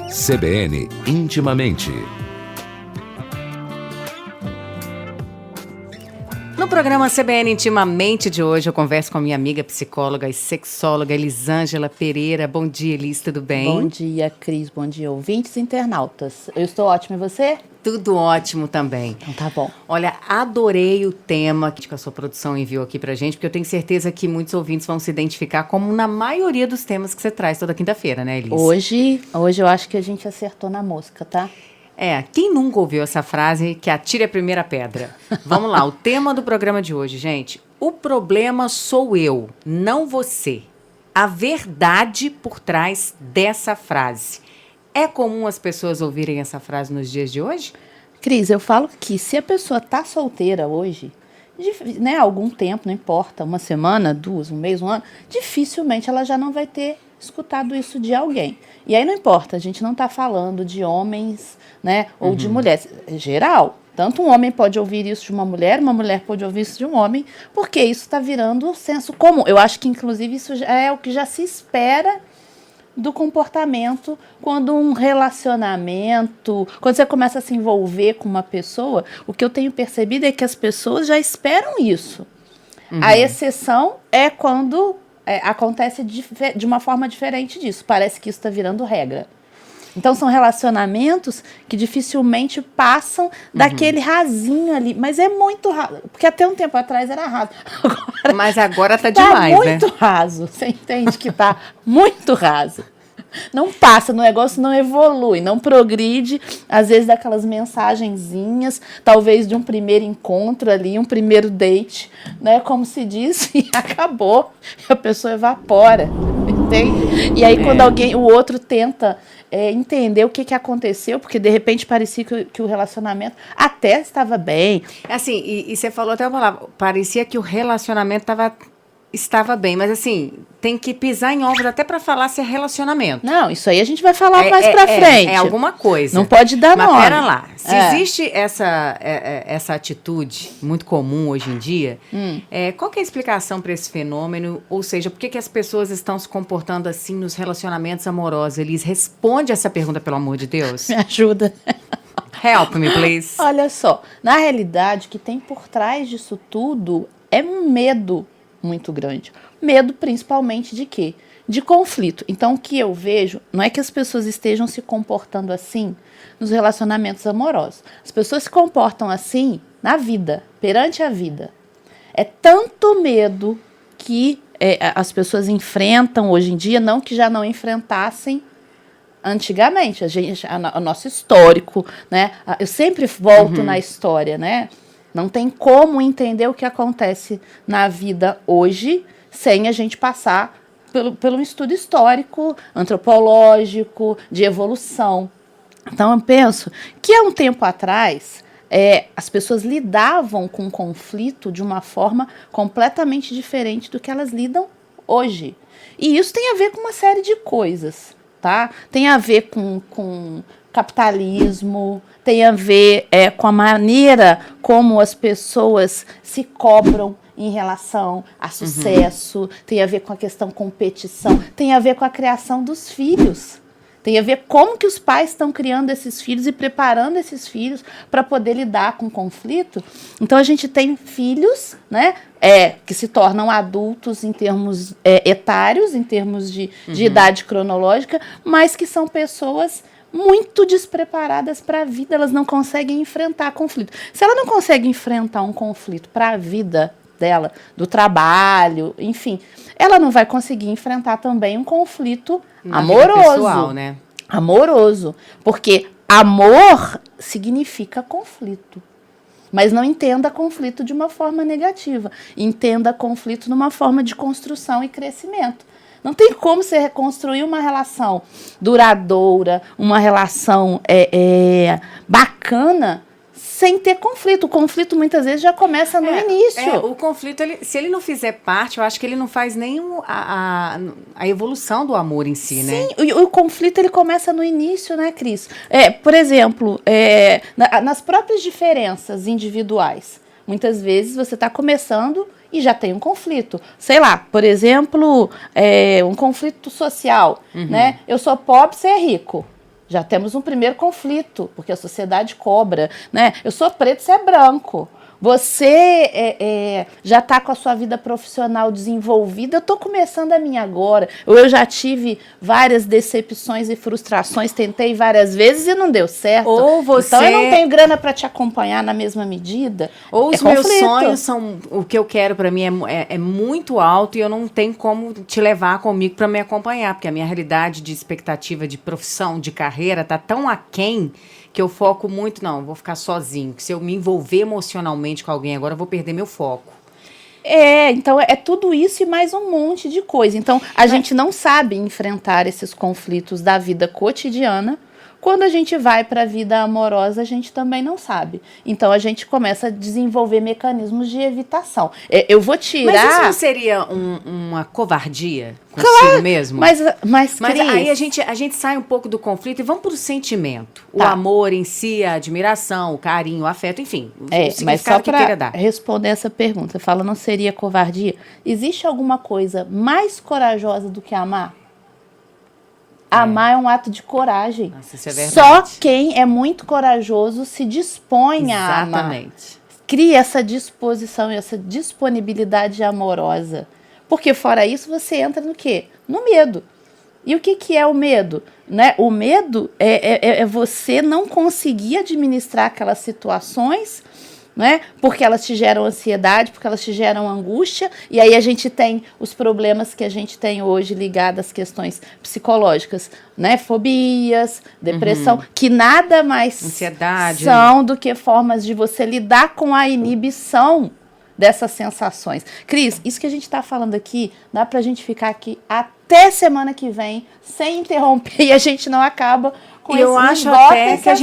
CBN Intimamente. No programa CBN Intimamente de hoje, eu converso com a minha amiga psicóloga e sexóloga Elisângela Pereira. Bom dia, Elis, tudo bem? Bom dia, Cris. Bom dia, ouvintes e internautas. Eu estou ótima, e você? Tudo ótimo também. Então tá bom. Olha, adorei o tema que a sua produção enviou aqui pra gente, porque eu tenho certeza que muitos ouvintes vão se identificar, como na maioria dos temas que você traz toda quinta-feira, né, Elis? Hoje eu acho que a gente acertou na mosca, tá? Quem nunca ouviu essa frase, que atire a primeira pedra? Vamos lá, o tema do programa de hoje, gente. O problema sou eu, não você. A verdade por trás dessa frase. É comum as pessoas ouvirem essa frase nos dias de hoje? Cris, eu falo que se a pessoa tá solteira hoje, né, algum tempo, não importa, uma semana, duas, um mês, um ano, dificilmente ela já não vai ter escutado isso de alguém. E aí não importa, a gente não tá falando de homens, né, ou de mulheres, é geral. Tanto um homem pode ouvir isso de uma mulher pode ouvir isso de um homem, porque isso está virando senso comum. Eu acho que, inclusive, isso já é o que já se espera do comportamento quando um relacionamento, quando você começa a se envolver com uma pessoa, o que eu tenho percebido é que as pessoas já esperam isso. A exceção é quando acontece de uma forma diferente disso. Parece que isso está virando regra. Então, são relacionamentos que dificilmente passam daquele rasinho ali. Mas é muito raso. Porque até um tempo atrás era raso. Mas agora tá demais, né? Tá muito raso. Você entende que tá muito raso. Não passa, o negócio não evolui, não progride. Às vezes daquelas mensagenzinhas, talvez de um primeiro encontro ali, um primeiro date, né? Como se diz, e acabou. A pessoa evapora, entende? E aí quando o outro tenta entender o que aconteceu, porque de repente parecia que o relacionamento até estava bem. Assim, e você falou até uma palavra, parecia que o relacionamento estava bem, mas assim, tem que pisar em ovos até para falar se é relacionamento. Não, isso aí a gente vai falar mais pra frente. É alguma coisa. Não pode dar nome. Mas pera lá, se existe essa atitude muito comum hoje em dia, qual que é a explicação para esse fenômeno? Ou seja, por que as pessoas estão se comportando assim nos relacionamentos amorosos? Eles respondem essa pergunta, pelo amor de Deus. Me ajuda. Help me, please. Olha só, na realidade, o que tem por trás disso tudo é um medo muito grande. Medo principalmente de quê? De conflito. Então, o que eu vejo não é que as pessoas estejam se comportando assim nos relacionamentos amorosos. As pessoas se comportam assim na vida, perante a vida. É tanto medo que as pessoas enfrentam hoje em dia, não que já não enfrentassem antigamente. O nosso histórico, né? Eu sempre volto na história, né? Não tem como entender o que acontece na vida hoje sem a gente passar pelo estudo histórico, antropológico, de evolução. Então, eu penso que há um tempo atrás, as pessoas lidavam com o conflito de uma forma completamente diferente do que elas lidam hoje. E isso tem a ver com uma série de coisas, tá? Tem a ver com capitalismo, tem a ver com a maneira como as pessoas se cobram em relação a sucesso, tem a ver com a questão competição, tem a ver com a criação dos filhos, tem a ver como que os pais estão criando esses filhos e preparando esses filhos para poder lidar com o conflito. Então a gente tem filhos, né, que se tornam adultos em termos etários, em termos de idade cronológica, mas que são pessoas muito despreparadas para a vida, elas não conseguem enfrentar conflito. Se ela não consegue enfrentar um conflito para a vida dela, do trabalho, enfim, ela não vai conseguir enfrentar também um conflito amoroso. Pessoal, né? Amoroso, porque amor significa conflito. Mas não entenda conflito de uma forma negativa, entenda conflito de uma forma de construção e crescimento. Não tem como você reconstruir uma relação duradoura, uma relação bacana, sem ter conflito. O conflito muitas vezes já começa no início. O conflito, se ele não fizer parte, eu acho que ele não faz nem a evolução do amor em si, né? Sim, o conflito ele começa no início, né, Cris? Por exemplo, nas próprias diferenças individuais. Muitas vezes você está começando e já tem um conflito. Sei lá, por exemplo, um conflito social, né? Eu sou pobre, você é rico. Já temos um primeiro conflito, porque a sociedade cobra, né? Eu sou preto, você é branco. Você já está com a sua vida profissional desenvolvida, eu estou começando a minha agora. Eu já tive várias decepções e frustrações, tentei várias vezes e não deu certo. Ou você... Então eu não tenho grana para te acompanhar na mesma medida. Ou os meus sonhos são... O que eu quero para mim é muito alto e eu não tenho como te levar comigo para me acompanhar, porque a minha realidade de expectativa de profissão, de carreira, está tão aquém que eu foco muito, não, eu vou ficar sozinho. Se eu me envolver emocionalmente com alguém agora, eu vou perder meu foco. Então é tudo isso e mais um monte de coisa. Então a gente não sabe enfrentar esses conflitos da vida cotidiana. Quando a gente vai para a vida amorosa, a gente também não sabe. Então, a gente começa a desenvolver mecanismos de evitação. Eu vou tirar... Mas isso não seria uma covardia consigo mesmo? Mas Cris... aí a gente sai um pouco do conflito e vamos para o sentimento. O amor em si, a admiração, o carinho, o afeto, enfim. Mas só para responder essa pergunta, você fala, não seria covardia? Existe alguma coisa mais corajosa do que amar? Amar é um ato de coragem. Nossa, isso é verdade. Só quem é muito corajoso se dispõe a amar. Exatamente. Cria essa disposição, essa disponibilidade amorosa. Porque fora isso, você entra no quê? No medo. E o que é o medo? Né? O medo é você não conseguir administrar aquelas situações, né? Porque elas te geram ansiedade, porque elas te geram angústia, e aí a gente tem os problemas que a gente tem hoje ligados às questões psicológicas, né? Fobias, depressão, que nada mais ansiedade, são do que formas de você lidar com a inibição dessas sensações. Cris, isso que a gente está falando aqui, dá pra gente ficar aqui até semana que vem, sem interromper, e a gente não acaba com esse eu acho até que a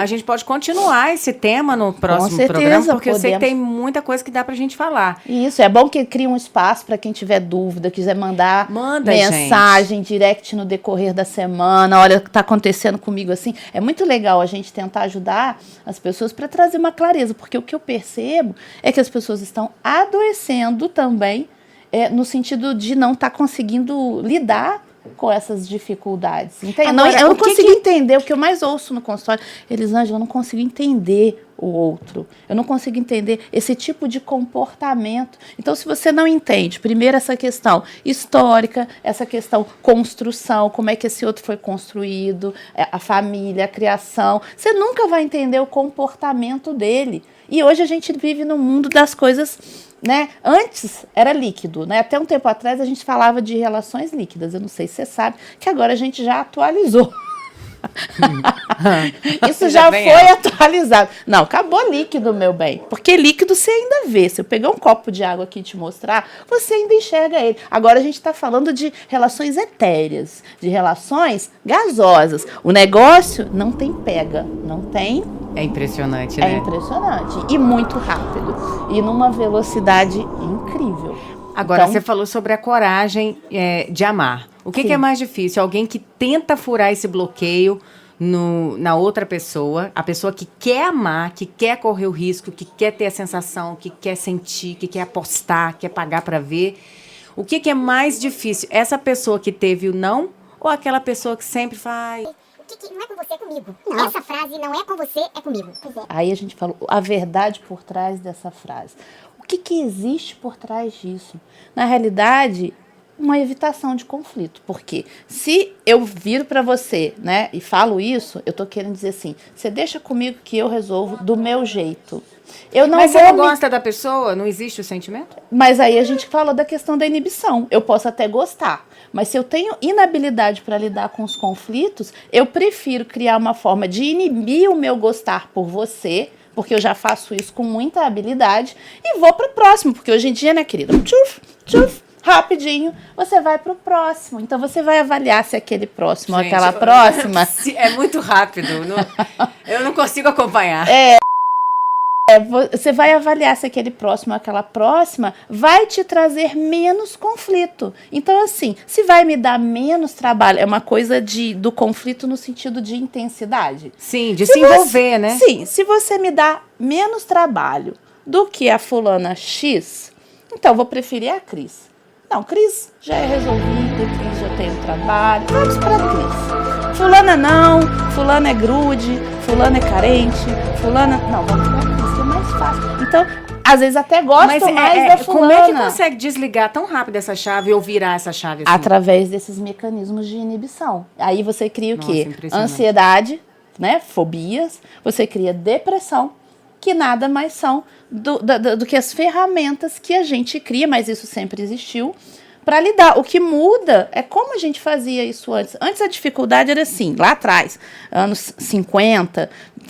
gente pode continuar esse tema no próximo programa, porque eu sei que tem muita coisa que dá pra gente falar. Isso, é bom que cria um espaço para quem tiver dúvida, quiser mandar mensagem, gente. Direct no decorrer da semana, olha o que tá acontecendo comigo assim. É muito legal a gente tentar ajudar as pessoas para trazer uma clareza, porque o que eu percebo é que as pessoas estão adoecendo também, no sentido de não estar conseguindo lidar com essas dificuldades. Entende? Agora, eu não consigo entender, o que eu mais ouço no consultório, Elisângela, eu não consigo entender o outro. Eu não consigo entender esse tipo de comportamento. Então, se você não entende, primeiro essa questão histórica, essa questão construção, como é que esse outro foi construído, a família, a criação, você nunca vai entender o comportamento dele. E hoje a gente vive no mundo das coisas, né? Antes era líquido, né? Até um tempo atrás a gente falava de relações líquidas. Eu não sei se você sabe que agora a gente já atualizou. Isso já foi atualizado. Não, acabou líquido, meu bem. Porque líquido você ainda vê. Se eu pegar um copo de água aqui e te mostrar, você ainda enxerga ele. Agora a gente está falando de relações etéreas, de relações gasosas. O negócio não tem pega, não tem. É impressionante, né? É impressionante. E muito rápido. E numa velocidade incrível. Agora, você falou sobre a coragem de amar. O que é mais difícil? Alguém que tenta furar esse bloqueio na outra pessoa, a pessoa que quer amar, que quer correr o risco, que quer ter a sensação, que quer sentir, que quer apostar, quer pagar para ver. O que é mais difícil? Essa pessoa que teve o não ou aquela pessoa que sempre faz... Não é com você, é comigo. Não. Essa frase não é com você, é comigo. Aí a gente falou a verdade por trás dessa frase. O que existe por trás disso? Na realidade, uma evitação de conflito. Porque se eu viro para você, né, e falo isso, eu tô querendo dizer assim, você deixa comigo que eu resolvo do meu jeito. Mas você não gosta da pessoa? Não existe o sentimento? Mas aí a gente fala da questão da inibição. Eu posso até gostar, mas se eu tenho inabilidade para lidar com os conflitos, eu prefiro criar uma forma de inibir o meu gostar por você, porque eu já faço isso com muita habilidade, e vou para o próximo, porque hoje em dia, né, querida? Tchuf, tchuf, rapidinho, você vai para o próximo. Então, você vai avaliar se aquele próximo ou aquela próxima... É muito rápido, eu não consigo acompanhar. Você vai avaliar se aquele próximo ou aquela próxima vai te trazer menos conflito. Então, assim, se vai me dar menos trabalho, é uma coisa do conflito no sentido de intensidade. Sim, de se envolver, né? Sim, se você me dá menos trabalho do que a fulana X, então eu vou preferir a Cris. Não, Cris já é resolvida, Cris já tem um trabalho. Vamos pra Cris. Fulana não, fulana é grude, fulana é carente, fulana... Não, vamos pra Cris, que é mais fácil. Então, às vezes até gosto mais da fulana. Como é que consegue desligar tão rápido essa chave ou virar essa chave assim? Através desses mecanismos de inibição. Aí você cria o quê? Impressionante. Ansiedade, né? Fobias, você cria depressão, que nada mais são do que as ferramentas que a gente cria, mas isso sempre existiu, para lidar. O que muda é como a gente fazia isso antes. Antes a dificuldade era assim, lá atrás, anos 50,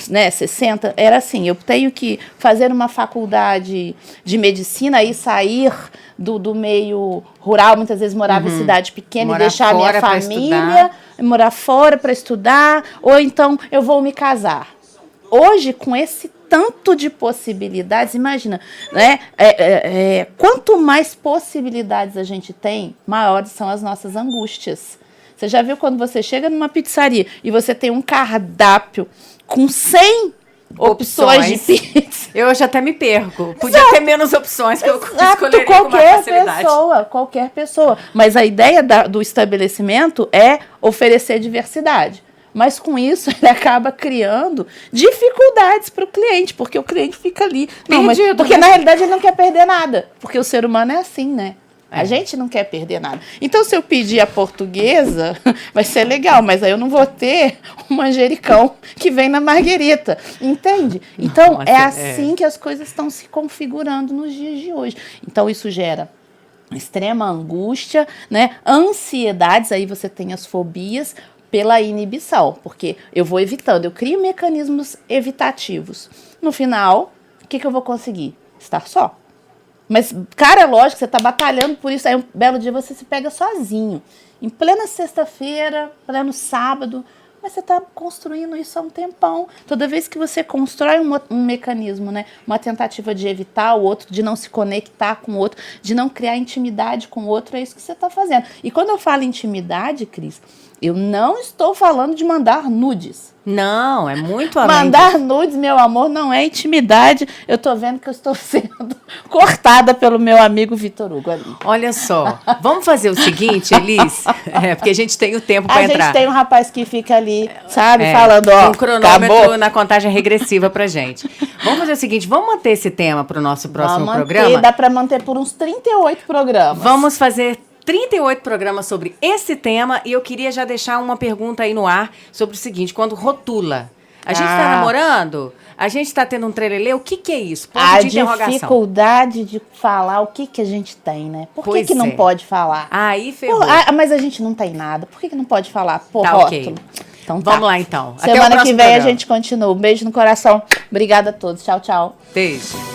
né, 60, era assim, eu tenho que fazer uma faculdade de medicina e sair do meio rural, muitas vezes morava em cidade pequena e deixar a minha família, morar fora para estudar, ou então eu vou me casar. Hoje, com esse tanto de possibilidades, imagina, né? Quanto mais possibilidades a gente tem, maiores são as nossas angústias. Você já viu quando você chega numa pizzaria e você tem um cardápio com 100 opções de pizza? Eu já até me perco. Podia ter menos opções que eu escolheria com mais facilidade. Qualquer pessoa. Mas a ideia do estabelecimento é oferecer diversidade. Mas com isso ele acaba criando dificuldades para o cliente, porque o cliente fica ali. Porque na realidade ele não quer perder nada. Porque o ser humano é assim, né? A gente não quer perder nada. Então, se eu pedir a portuguesa, vai ser legal, mas aí eu não vou ter um manjericão que vem na marguerita. Entende? Então, é assim que as coisas estão se configurando nos dias de hoje. Então, isso gera extrema angústia, né? Ansiedades, aí você tem as fobias pela inibição, porque eu vou evitando, eu crio mecanismos evitativos. No final, o que eu vou conseguir? Estar só. Mas, cara, é lógico, você está batalhando por isso, aí um belo dia você se pega sozinho. Em plena sexta-feira, pleno sábado, mas você está construindo isso há um tempão. Toda vez que você constrói um mecanismo, né, uma tentativa de evitar o outro, de não se conectar com o outro, de não criar intimidade com o outro, é isso que você está fazendo. E quando eu falo intimidade, Cris, eu não estou falando de mandar nudes. Não, é muito além Mandar nudes, meu amor, não é intimidade. Eu tô vendo que eu estou sendo cortada pelo meu amigo Vitor Hugo ali. Olha só, vamos fazer o seguinte, Elis, porque a gente tem o tempo para entrar. A gente tem um rapaz que fica ali, sabe, falando, ó, um cronômetro acabou. Na contagem regressiva pra gente. Vamos fazer o seguinte, vamos manter esse tema pro nosso próximo programa? Dá para manter por uns 38 programas. Vamos fazer 38 programas sobre esse tema e eu queria já deixar uma pergunta aí no ar sobre o seguinte, quando rotula, a gente está namorando, a gente está tendo um trelelê, o que é isso? Ponto de interrogação. A dificuldade de falar o que a gente tem, né? Por que não pode falar? Aí ferrou. Mas a gente não tem nada, por que não pode falar? Pô, tá, rótulo. ok. Então, vamos lá então. Semana que vem a gente continua. Um beijo no coração. Obrigada a todos. Tchau, tchau. Beijo.